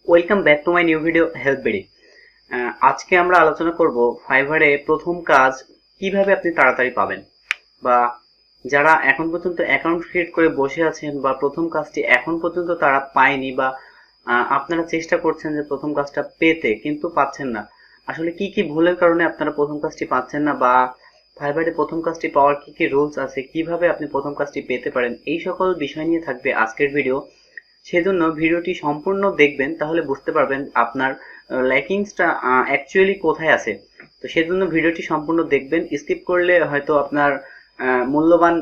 Welcome back to my new video help বেডি। আজকে আমরা আলোচনা করব ফাইবারে প্রথম কাজ কিভাবে আপনি তাড়াতাড়ি পাবেন, বা যারা এখন পর্যন্ত অ্যাকাউন্ট ক্রিয়েট করে বসে আছেন বা প্রথম কাজটি এখন পর্যন্ত তারা পায়নি, বা আপনারা চেষ্টা করছেন যে প্রথম কাজটা পেতে কিন্তু পাচ্ছেন না। আসলে কি কি ভুলের কারণে আপনারা প্রথম কাজটি পাচ্ছেন না, বা ফাইবারে প্রথম কাজটি পাওয়ার কি কি রুলস আছে, কিভাবে আপনি প্রথম কাজটি পেতে পারেন, এই সকল বিষয় নিয়ে থাকবে আজকের ভিডিও। সেজন্য ভিডিওটি সম্পূর্ণ দেখবেন, তাহলে বুঝতে পারবেন আপনার ল্যাকিংসটা অ্যাকচুয়ালি কোথায় আছে। তো সেজন্য ভিডিওটি সম্পূর্ণ দেখবেন, স্কিপ করলে হয়তো আপনার মূল্যবান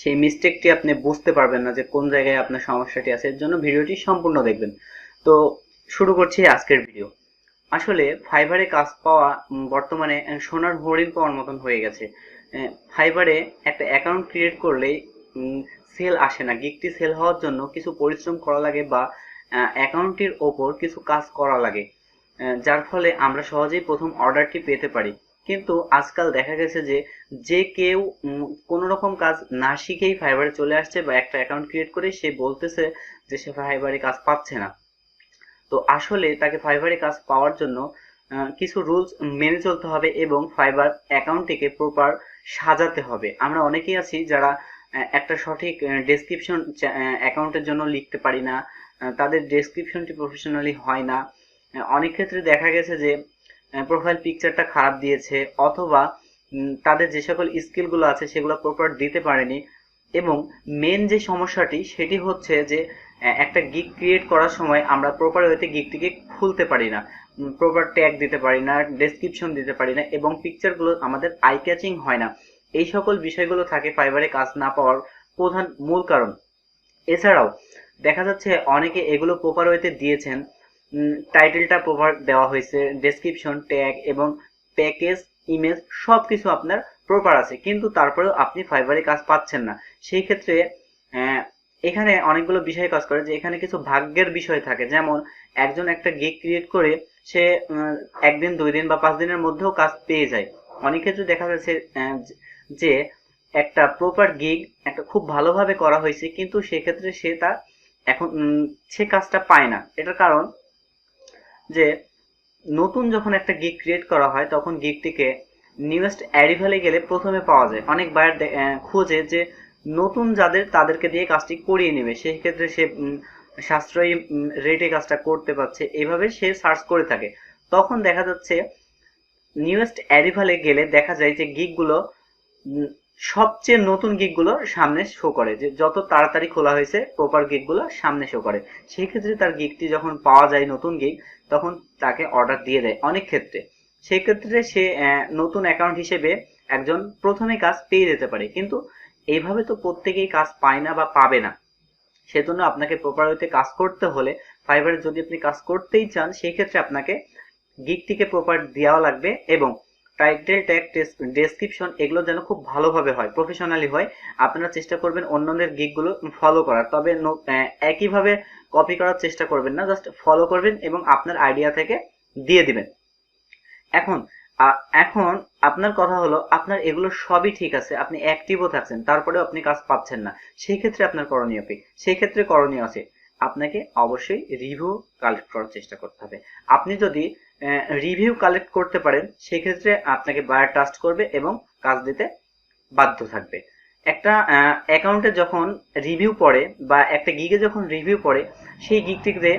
সেই মিস্টেকটি আপনি বুঝতে পারবেন না যে কোন জায়গায় আপনার সমস্যাটি আছে। এর জন্য ভিডিওটি সম্পূর্ণ দেখবেন। তো শুরু করছি আজকের ভিডিও। আসলে ফাইবারে কাজ পাওয়া বর্তমানে সোনার হরিণ পাওয়ার মতন হয়ে গেছে। ফাইবারে একটা অ্যাকাউন্ট ক্রিয়েট করলেই সেল আসে না। গিগটি সেল হওয়ার জন্য কিছু পরিশ্রম করা লাগে, বা অ্যাকাউন্টটির ওপর কিছু কাজ করা লাগে, যার ফলে আমরা সহজেই প্রথম অর্ডারটি পেতে পারি। কিন্তু আজকাল দেখা গেছে যে যে কেউ কোনো রকম কাজ না শিখেই ফাইবারে চলে আসছে, বা একটা অ্যাকাউন্ট ক্রিয়েট করে সে বলতেছে যে সে ফাইবারে কাজ পাচ্ছে না। তো আসলে তাকে ফাইবারে কাজ পাওয়ার জন্য কিছু রুলস মেনে চলতে হবে, এবং ফাইবার অ্যাকাউন্টটিকে প্রপার সাজাতে হবে। আমরা অনেকেই আছি যারা একটা সঠিক ডেসক্রিপশন অ্যাকাউন্টের জন্য লিখতে পারি না, তাদের ডেসক্রিপশনটি প্রফেশনালি হয় না। অনেক ক্ষেত্রে দেখা গেছে যে প্রোফাইল পিকচারটা খারাপ দিয়েছে, অথবা তাদের যে সকল স্কিলগুলো আছে সেগুলো প্রপার দিতে পারেনি। এবং মেন যে সমস্যাটি সেটি হচ্ছে যে একটা গিগ ক্রিয়েট করার সময় আমরা প্রপার ওয়েতে গিগটিকে খুলতে পারি না, প্রপার ট্যাগ দিতে পারি না, ডেসক্রিপশন দিতে পারি না, এবং পিকচারগুলো আমাদের আই ক্যাচিং হয় না। এই সকল বিষয়গুলো থাকে ফাইবারে কাজ না পাওয়ার প্রধান মূল কারণ। এছাড়াও দেখা যাচ্ছে অনেকে এগুলো প্রপার ওয়েতে দিয়েছেন, টাইটেলটা প্রপার দেওয়া হয়েছে, ডেসক্রিপশন, ট্যাগ এবং প্যাকেজ, ইমেজ সবকিছু আপনার প্রপার আছে, কিন্তু তারপরেও আপনি ফাইবারে কাজ পাচ্ছেন না। সেই ক্ষেত্রে এখানে অনেকগুলো বিষয় কাজ করে, যে এখানে কিছু ভাগ্যের বিষয় থাকে। যেমন একজন একটা গিগ ক্রিয়েট করে সে একদিন, 2 দিন বা 5 দিনের মধ্যেও কাজ পেয়ে যায়। অনেক ক্ষেত্রে দেখা যাচ্ছে যে একটা প্রপার গিগ একটা খুব ভালোভাবে করা হয়েছে, কিন্তু সেক্ষেত্রে সে তার এখন সে কাজটা পায় না। এটার কারণ যে নতুন যখন একটা গিগ ক্রিয়েট করা হয় তখন গিগটিকে নিউয়েস্ট অ্যারিভালে গেলে প্রথমে পাওয়া যায়। অনেক বায়ার খোঁজে যে নতুন যাদের তাদেরকে দিয়ে কাজটি করিয়ে নেবে, সেই ক্ষেত্রে সে সাশ্রয়ী রেটে কাজটা করতে পারছে, এইভাবে সে সার্চ করে থাকে। তখন দেখা যাচ্ছে নিউয়েস্ট অ্যারিভালে গেলে দেখা যায় যে গিগগুলো সবচেয়ে নতুন গিগগুলো সামনে শো করে, যে যত তাড়াতাড়ি খোলা হয়েছে প্রপার গিগগুলো সামনে শো করে। সেই ক্ষেত্রে তার গিগটি যখন পাওয়া যায় নতুন গিগ, তখন তাকে অর্ডার দিয়ে দেয় অনেক ক্ষেত্রে। সেই ক্ষেত্রে সে নতুন অ্যাকাউন্ট হিসেবে একজন প্রথমে কাজ পেয়ে যেতে পারে, কিন্তু এইভাবে তো প্রত্যেকেই কাজ পায় না বা পাবে না। সেজন্য আপনাকে প্রপার ওয়েতে কাজ করতে হলে, ফাইবারে যদি আপনি কাজ করতেই চান, সেই ক্ষেত্রে আপনাকে গিগটিকে প্রপার দেওয়া লাগবে, এবং টাইটেল, ট্যাগ, ডেসক্রিপশন এগুলো যেন খুব ভালোভাবে হয়, প্রফেশনালি হয়। আপনারা চেষ্টা করবেন অন্যদের গিগগুলো ফলো করার, তবে একইভাবে কপি করার চেষ্টা করবেন না, জাস্ট ফলো করবেন এবং আপনার আইডিয়া থেকে দিয়ে দিবেন। এখন এখন আপনার কথা হলো, আপনার এগুলো সবই ঠিক আছে, আপনি অ্যাক্টিভও থাকছেন, তারপরেও আপনি কাজ পাচ্ছেন না। সেই ক্ষেত্রে আপনার করণীয় কি? সেই ক্ষেত্রে করণীয় আছে, আপনাকে অবশ্যই রিভিউ কালেক্ট করার চেষ্টা করতে হবে। আপনি যদি রিভিউ কালেক্ট করতে পারেন, সেক্ষেত্রে আপনাকে বায়ার ট্রাস্ট করবে এবং কাজ দিতে বাধ্য থাকবে। একটা অ্যাকাউন্টে যখন রিভিউ পড়ে, বা একটা গিগে যখন রিভিউ পড়ে, সেই গিগটিতে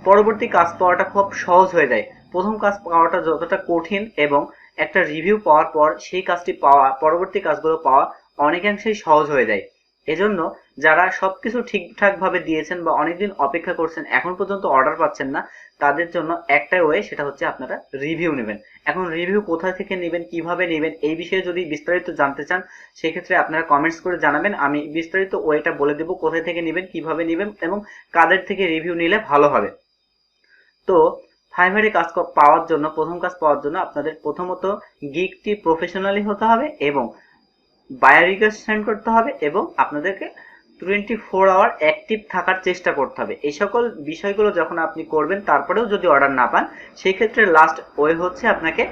পরবর্তী কাজ পাওয়াটা খুব সহজ হয়ে যায়। প্রথম কাজ পাওয়াটা যতটা কঠিন, এবং একটা রিভিউ পাওয়ার পর সেই কাজটি পাওয়া, পরবর্তী কাজগুলো পাওয়া অনেকাংশেই সহজ হয়ে যায়। এজন্য যারা সবকিছু ঠিকঠাক ভাবে দিয়েছেন বা অনেকদিন অপেক্ষা করছেন, এখন পর্যন্ত অর্ডার পাচ্ছেন না, তাদের জন্য একটাই ওয়ে, সেটা হচ্ছে আপনারা রিভিউ নেবেন। এখন রিভিউ কোথা থেকে নেবেন, কিভাবে নেবেন, এই বিষয়ে যদি বিস্তারিত জানতে চান, সেক্ষেত্রে আপনারা কমেন্টস করে জানাবেন, আমি বিস্তারিত ওয়েটা বলে দেবো, কোথায় থেকে নেবেন, কিভাবে নেবেন এবং কাদের থেকে রিভিউ নিলে ভালো হবে। তো ফাইবারে কাজ পাওয়ার জন্য, প্রথম কাজ পাওয়ার জন্য আপনাদের প্রথমত গিগটি প্রফেশনালি হতে হবে, এবং বায়ার রিকোয়েস্ট সেন্ড করতে হবে, এবং আপনাদেরকে 24 আওয়ার অ্যাক্টিভ থাকার চেষ্টা করতে হবে। এই সকল বিষয়গুলো যখন আপনি করবেন, তারপরেও যদি অর্ডার না পান, সেই ক্ষেত্রে লাস্ট ওয়ে হচ্ছে আপনাকে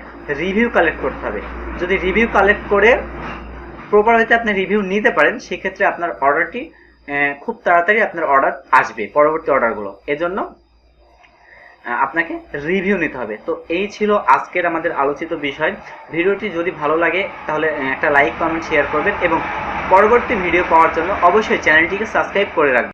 রিভিউ কালেক্ট করতে হবে। যদি রিভিউ কালেক্ট করে প্রপার হইতে আপনি রিভিউ নিতে পারেন, সেক্ষেত্রে আপনার অর্ডারটি খুব তাড়াতাড়ি আপনার অর্ডার আসবে, পরবর্তী অর্ডারগুলো। এজন্য আপনাকে রিভিউ নিতে হবে। তো এই ছিল আজকের আমাদের আলোচিত বিষয়। ভিডিওটি যদি ভালো লাগে তাহলে একটা লাইক, কমেন্ট, শেয়ার করবেন এবং পরবর্তী ভিডিও পাওয়ার জন্য অবশ্যই চ্যানেলটিকে সাবস্ক্রাইব করে রাখবেন।